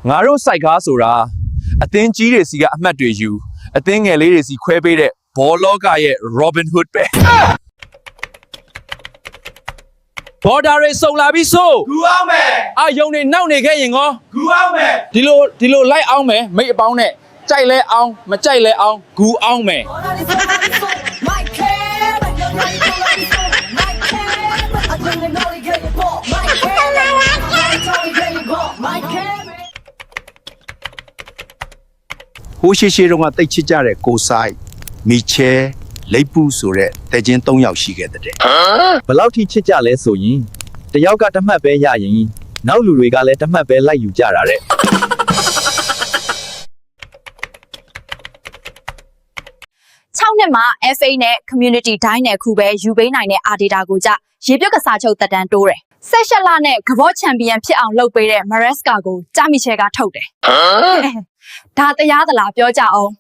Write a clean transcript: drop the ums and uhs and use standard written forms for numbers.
ငါတို့စိုက်ကားဆိုတာအသင်းကြီးတွေစီကအမှတ်တွေယူအသင်းငယ်လေးတွေစီခွဲပေးတဲ့ဘောလောကရဲ့ Robin Hood ပဲဘော်ဒါတွေစုံလာပြီးဆိုဂူအောင်မယ်အာယုံနေနောက်နေခဲ့ရင်ကောဂူအောင်မယ်ဒီလိုလိုက်အောင်မယ်မိတ်အပေါင်းနဲ့ကြိုက်လဲအောင်မကြိုက်လဲအောင်ဂူအောင်မယ်ဟိုးရှိတုန်းကတိတ်ချစ်ကြတဲ့ကိုဆိုင်မီချဲလိပ်ပူဆိုတဲ့တဲချင်း၃ယောက်ရှိခဲ့တဲ့ဘလောက်ထိချစ်ကြလဲဆိုရင်တယောက်ကတစ်မှတ်ပဲရရင်နောက်လူတွေကလည်းတစ်မှတ်ပဲလိုက်ယူကြတာတဲ့6နှစ်မှာ FA နဲ့ Community ဒိုင်းနဲ့ခုပဲယူပေးနိုင်တဲ့ Ardeta ကိုကြရေပြုတ်ကစားချုပ်တက်တန်းတိုးတယ်18လနဲ့ကဘော့ချန်ပီယံဖြစ်အောင်လုပ်ပေးတဲ့ Maresca ကိုကြားမီချဲကထုတ်တယ်ဒါတရားသလားပြောကြအောင်